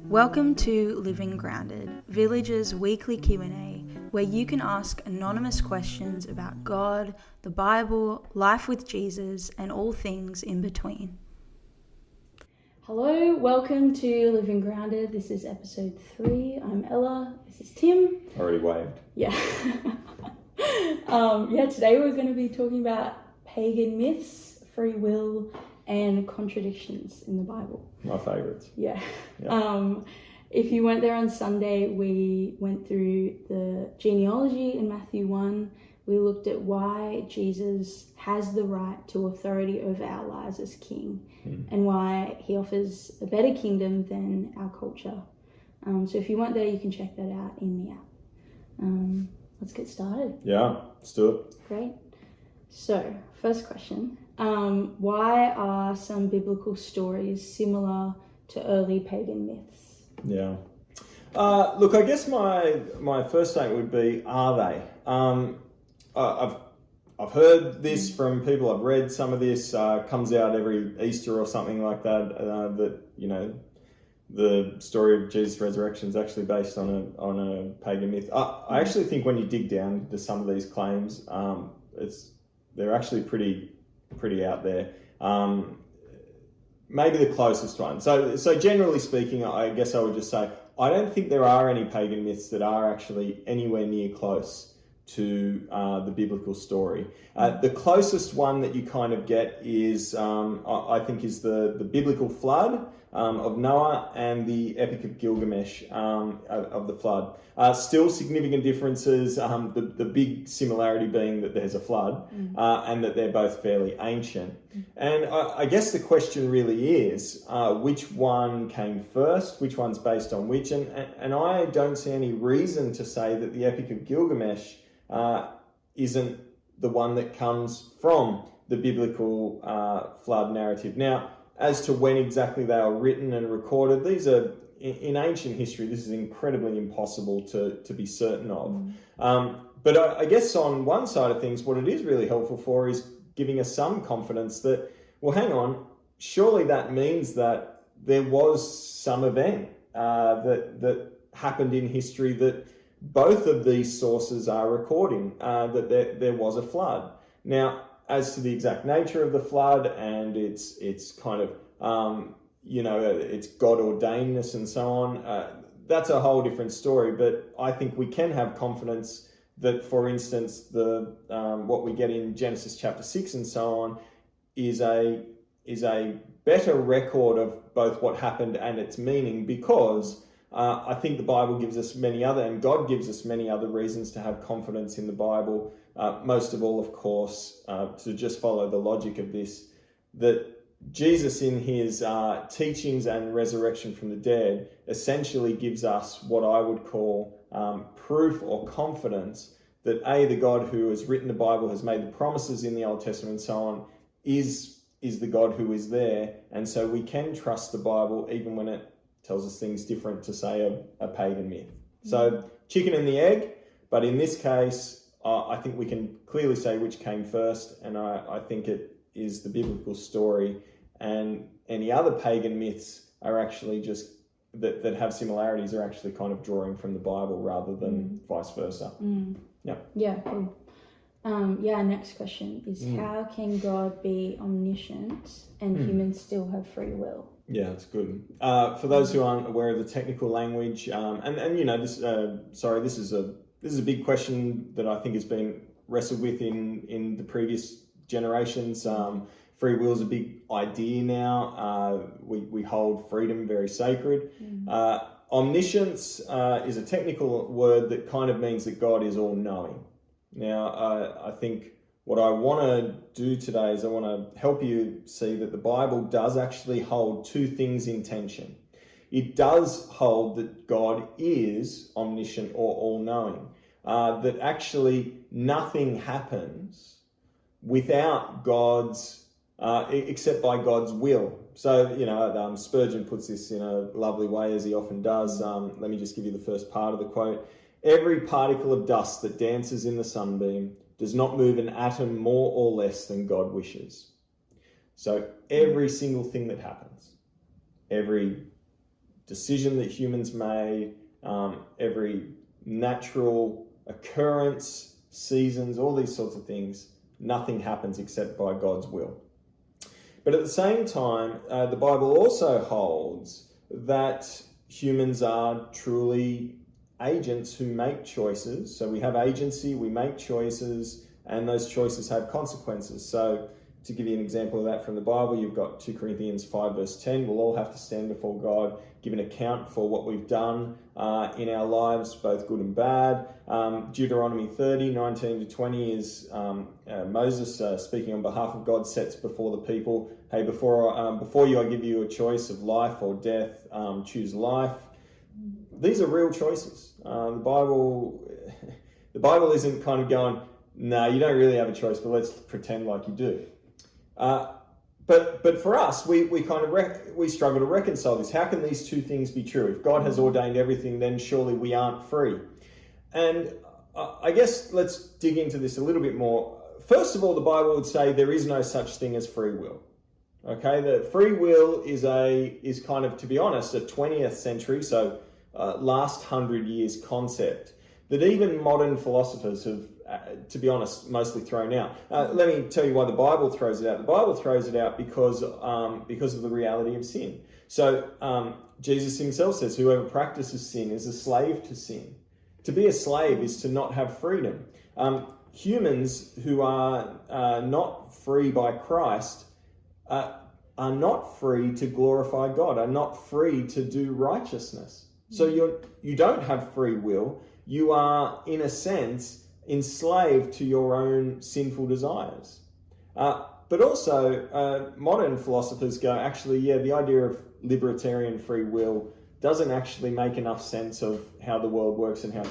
Welcome to Living Grounded, Village's weekly Q&A, where you can ask anonymous questions about God, the Bible, life with Jesus, and all things in between. Hello, welcome to Living Grounded. This is episode 3. I'm Ella. This is Tim. Already waved. Yeah. Today we're going to be talking about pagan myths, free will, and contradictions in the Bible. My favourites. Yeah. If you weren't there on Sunday, we went through the genealogy in Matthew 1. We looked at why Jesus has the right to authority over our lives as king and why he offers a better kingdom than our culture. So if you weren't there, you can check that out in the app. Let's get started. Yeah, let's do it. Great. So, first question. Why are some biblical stories similar to early pagan myths? Yeah. Look, I guess my first statement would be, are they? I've heard this from people. I've read some of this. Comes out every Easter or something like that. That the story of Jesus' resurrection is actually based on a pagan myth. I actually think when you dig down into some of these claims, they're actually pretty out there. Maybe the closest one. So generally speaking, I guess I would just say I don't think there are any pagan myths that are actually anywhere near close to the biblical story. The closest one that you kind of get is, I think, is the biblical flood of Noah and the Epic of Gilgamesh of the flood. Still significant differences, the big similarity being that there's a flood and that they're both fairly ancient. And I guess the question really is, which one came first, which one's based on which? And I don't see any reason to say that the Epic of Gilgamesh isn't the one that comes from the biblical flood narrative. Now, as to when exactly they are written and recorded, these are, in ancient history, this is incredibly impossible to be certain of. But I guess on one side of things, what it is really helpful for is giving us some confidence that, well, hang on, surely that means that there was some event that happened in history that both of these sources are recording, that there was a flood. Now, as to the exact nature of the flood and its kind of, its God ordainedness and so on, that's a whole different story. But I think we can have confidence that, for instance, the what we get in Genesis chapter 6 and so on is a better record of both what happened and its meaning, because I think the Bible gives us and God gives us many other reasons to have confidence in the Bible. Most of all, of course, to just follow the logic of this, that Jesus in his teachings and resurrection from the dead essentially gives us what I would call proof or confidence that the God who has written the Bible, has made the promises in the Old Testament and so on, is the God who is there. And so we can trust the Bible even when it tells us things different to, say, a pagan myth. So chicken and the egg, but in this case, I think we can clearly say which came first, and I think it is the biblical story, and any other pagan myths are actually just, that have similarities, are actually kind of drawing from the Bible rather than vice versa. Yeah, cool. Next question is, how can God be omniscient and humans still have free will? Yeah, that's good. For those who aren't aware of the technical language, this is a big question that I think has been wrestled with in the previous generations. Free will is a big idea now. We hold freedom very sacred. Omniscience is a technical word that kind of means that God is all-knowing. Now, I think what I want to do today is I want to help you see that the Bible does actually hold two things in tension. It does hold that God is omniscient or all-knowing, that actually nothing happens without except by God's will. So, Spurgeon puts this in a lovely way, as he often does. Let me just give you the first part of the quote. Every particle of dust that dances in the sunbeam does not move an atom more or less than God wishes. So every single thing that happens, every decision that humans made, every natural occurrence, seasons, all these sorts of things, nothing happens except by God's will. But at the same time, the Bible also holds that humans are truly agents who make choices. So we have agency, we make choices, and those choices have consequences. So to give you an example of that from the Bible, you've got 2 Corinthians 5 verse 10. We'll all have to stand before God, give an account for what we've done in our lives, both good and bad. Deuteronomy 30, 19 to 20 is Moses speaking on behalf of God, sets before the people, hey, before you I give you a choice of life or death, choose life. These are real choices. The Bible isn't kind of going, no, you don't really have a choice, but let's pretend like you do. But for us, we struggle to reconcile this. How can these two things be true? If God has ordained everything, then surely we aren't free. And I guess let's dig into this a little bit more. First of all, the Bible would say there is no such thing as free will. Okay, the free will is kind of, to be honest, a 20th century, so last 100 years concept that even modern philosophers have, to be honest, mostly thrown out. Let me tell you why the Bible throws it out. The Bible throws it out because of the reality of sin. So Jesus himself says, whoever practices sin is a slave to sin. To be a slave is to not have freedom. Humans who are not free by Christ are not free to glorify God, are not free to do righteousness. So you don't have free will. You are, in a sense, enslaved to your own sinful desires. But also, modern philosophers go, actually, yeah, the idea of libertarian free will doesn't actually make enough sense of how the world works and how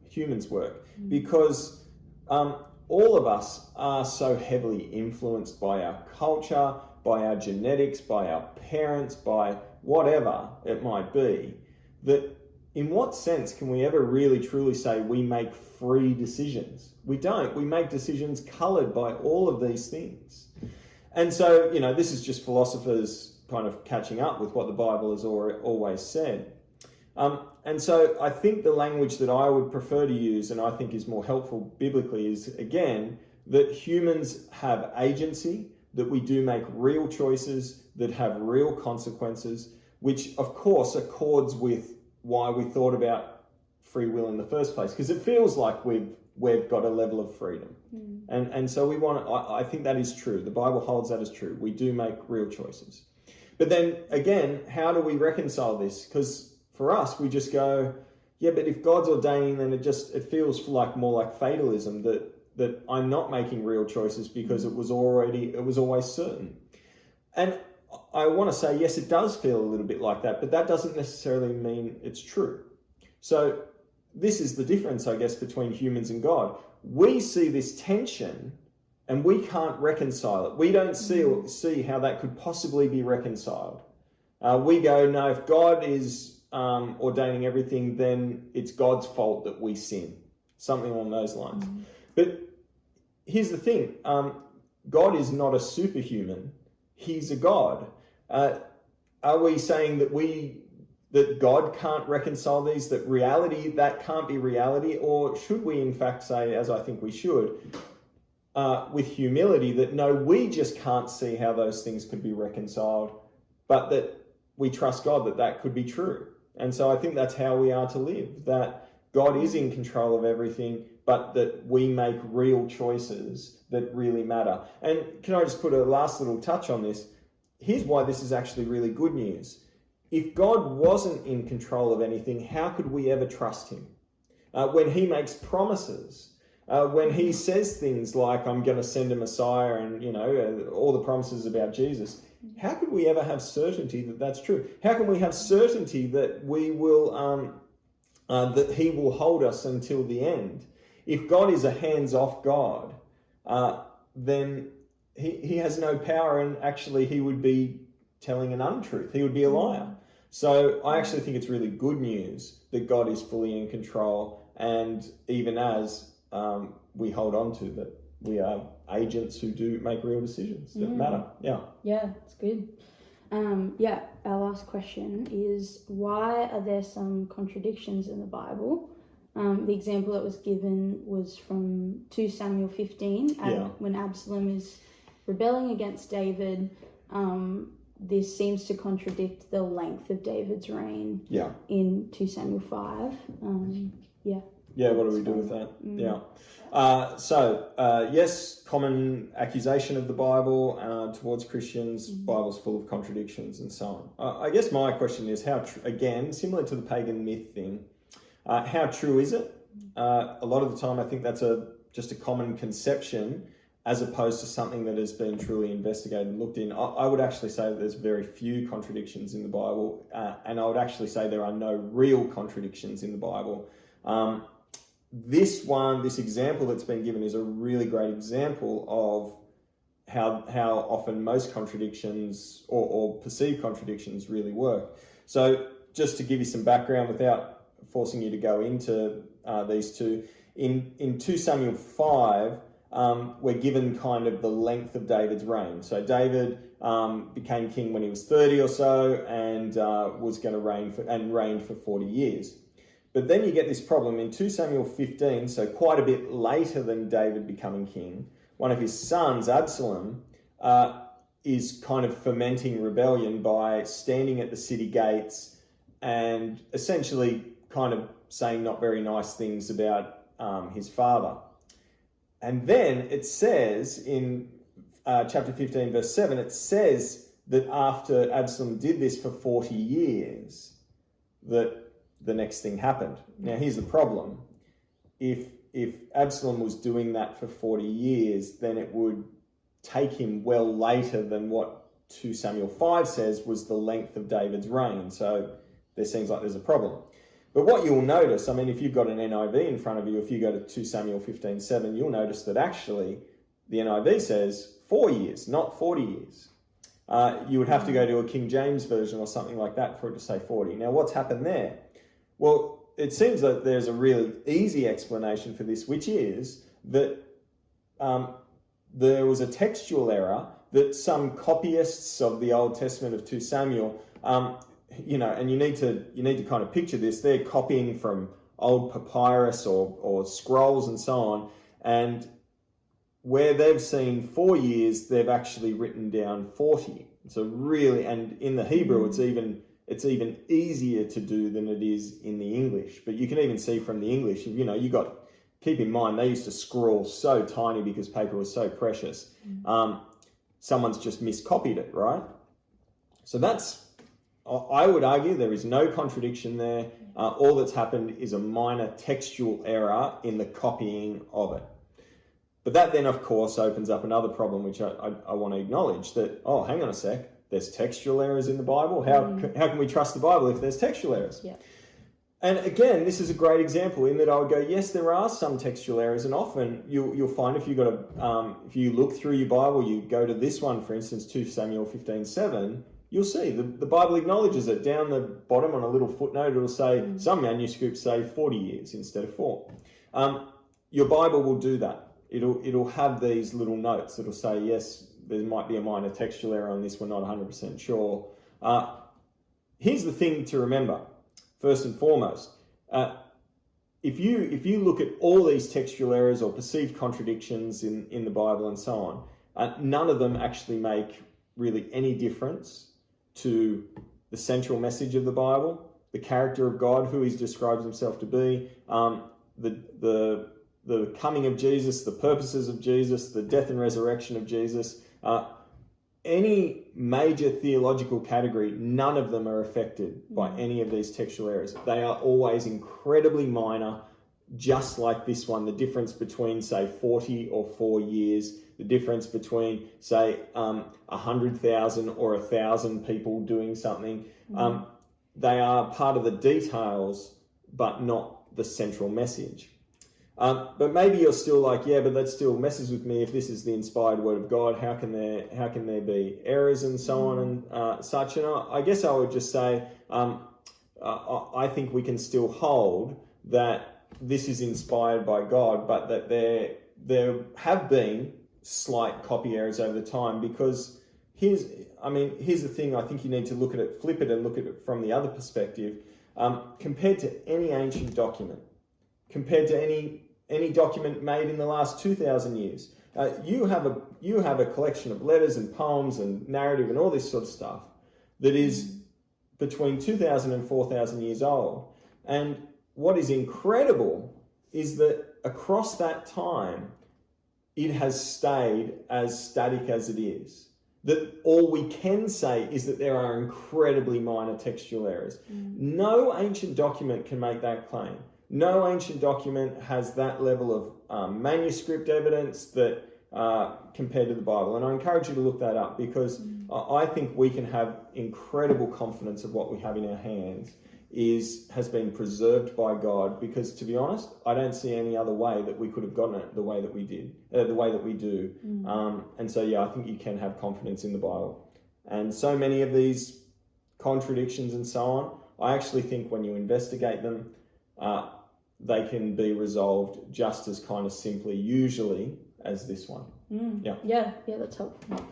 humans work. Because all of us are so heavily influenced by our culture, by our genetics, by our parents, by whatever it might be, that in what sense can we ever really truly say we make free decisions? We don't. We make decisions coloured by all of these things. And so, this is just philosophers kind of catching up with what the Bible has always said. And so I think the language that I would prefer to use, and I think is more helpful biblically, is, again, that humans have agency, that we do make real choices that have real consequences, which, of course, accords with why we thought about free will in the first place, because it feels like we've got a level of freedom. And so I think that is true. The Bible holds that as true. We do make real choices. But then again, how do we reconcile this? Because for us, we just go, yeah, but if God's ordaining, then it feels more like fatalism, that I'm not making real choices because it was always certain. And I want to say, yes, it does feel a little bit like that, but that doesn't necessarily mean it's true. So this is the difference, I guess, between humans and God. We see this tension and we can't reconcile it. We don't see how that could possibly be reconciled. We go, no, if God is ordaining everything, then it's God's fault that we sin. Something along those lines. But here's the thing. God is not a superhuman. He's a God. Are we saying that God can't reconcile these, that reality, that can't be reality? Or should we in fact say, as I think we should, with humility, that no, we just can't see how those things could be reconciled, but that we trust God that could be true. And so I think that's how we are to live, that God is in control of everything, but that we make real choices that really matter. And can I just put a last little touch on this? Here's why this is actually really good news. If God wasn't in control of anything, how could we ever trust him? When he makes promises, when he says things like, I'm going to send a Messiah, and, all the promises about Jesus, how could we ever have certainty that that's true? How can we have certainty that we will, that he will hold us until the end? If God is a hands-off God, then he has no power, and actually he would be telling an untruth. He would be a liar. So I actually think it's really good news that God is fully in control, and even as we hold on to that, we are agents who do make real decisions that matter. Yeah, it's good. Our last question is, why are there some contradictions in the Bible? The example that was given was from 2 Samuel 15, when Absalom is rebelling against David. This seems to contradict the length of David's reign in 2 Samuel 5. What do we do with that? Yes, common accusation of the Bible towards Christians. Bible's full of contradictions and so on. I guess my question is, again, similar to the pagan myth thing, how true is it? A lot of the time I think that's just a common conception as opposed to something that has been truly investigated and looked in. I would actually say that there's very few contradictions in the Bible, and I would actually say there are no real contradictions in the Bible. This example that's been given is a really great example of how often most contradictions or perceived contradictions really work. So just to give you some background without forcing you to go into these two, in 2 Samuel 5, we're given kind of the length of David's reign. So David became king when he was 30 or so and was going to reigned for 40 years. But then you get this problem in 2 Samuel 15, so quite a bit later than David becoming king. One of his sons, Absalom, is kind of fomenting rebellion by standing at the city gates and essentially kind of saying not very nice things about his father. And then it says in chapter 15, verse 7, it says that after Absalom did this for 40 years, that the next thing happened. Now, here's the problem. If Absalom was doing that for 40 years, then it would take him well later than what 2 Samuel 5 says was the length of David's reign. So there seems like there's a problem. But what you'll notice, I mean, if you've got an NIV in front of you, if you go to 2 Samuel 15:7, you'll notice that actually the NIV says 4 years, not 40 years. You would have to go to a King James version or something like that for it to say 40. Now, what's happened there? Well, it seems that there's a really easy explanation for this, which is that there was a textual error that some copyists of the Old Testament of 2 Samuel, and you need to kind of picture this. They're copying from old papyrus or scrolls and so on, and where they've seen 4 years, they've actually written down 40. So really, and in the Hebrew, it's even easier to do than it is in the English. But you can even see from the English, keep in mind, they used to scroll so tiny because paper was so precious. Someone's just miscopied it, right? So I would argue there is no contradiction there. All that's happened is a minor textual error in the copying of it. But that then, of course, opens up another problem, which I want to acknowledge, that, hang on a sec, there's textual errors in the Bible. How can we trust the Bible if there's textual errors? Yeah. And again, this is a great example in that I would go, yes, there are some textual errors, and often you'll find if you look through your Bible, you go to this one, for instance, 2 Samuel 15:7, you'll see the Bible acknowledges it. Down the bottom on a little footnote, it'll say some manuscripts say 40 years instead of 4. Your Bible will do that. It'll have these little notes that'll say, yes, there might be a minor textual error on this, we're not 100% sure. Here's the thing to remember, first and foremost. If you look at all these textual errors or perceived contradictions in the Bible and so on, none of them actually make really any difference to the central message of the Bible, the character of God, who he describes himself to be, the coming of Jesus, the purposes of Jesus, the death and resurrection of Jesus. Any major theological category, none of them are affected by any of these textual errors. They are always incredibly minor, just like this one. The difference between, say, 40 or 4 years, the difference between, say, 100,000 or 1,000 people doing something. They are part of the details, but not the central message. But maybe you're still like, yeah, but that still messes with me. If this is the inspired word of God, how can there be errors and so on and such? And I guess I would just say, I think we can still hold that this is inspired by God, but that there have been slight copy errors over the time, because here's the thing. I think you need to look at it, flip it, and look at it from the other perspective. Compared to any ancient document, compared to any document made in the last 2,000 years, you have a collection of letters and poems and narrative and all this sort of stuff that is between 2,000 and 4,000 years old. And what is incredible is that across that time, it has stayed as static as it is. That all we can say is that there are incredibly minor textual errors. No ancient document can make that claim. No ancient document has that level of manuscript evidence that compared to the Bible. And I encourage you to look that up, because I think we can have incredible confidence of what we have in our hands has been preserved by God, because, to be honest, I don't see any other way that we could have gotten it the way that we did, the way that we do. And so, yeah, I think you can have confidence in the Bible. And so many of these contradictions and so on, I actually think when you investigate them, they can be resolved just as kind of simply, usually, as this one. Yeah, that's helpful.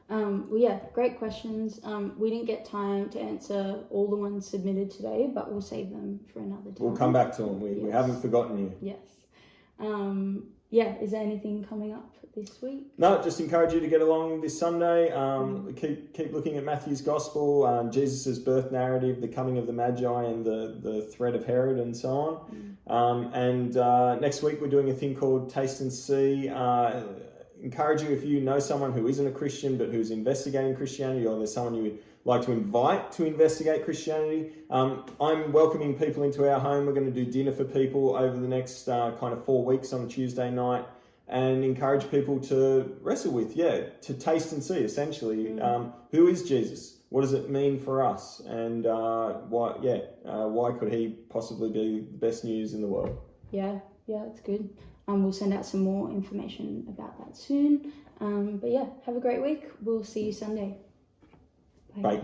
Well, yeah, great questions. We didn't get time to answer all the ones submitted today, but we'll save them for another time. We'll come back to them. We haven't forgotten you. Yes. Is there anything coming up this week? No, just encourage you to get along this Sunday. Keep looking at Matthew's Gospel, Jesus' birth narrative, the coming of the Magi, and the threat of Herod, and so on. And next week we're doing a thing called Taste and See. Encourage you, if you know someone who isn't a Christian but who's investigating Christianity, or there's someone you would like to invite to investigate Christianity, I'm welcoming people into our home. We're going to do dinner for people over the next kind of 4 weeks on a Tuesday night, and encourage people to wrestle with, to taste and see, essentially, who is Jesus? What does it mean for us? And why could he possibly be the best news in the world? Yeah, that's good. We'll send out some more information about that soon. But yeah, have a great week. We'll see you Sunday. Bye.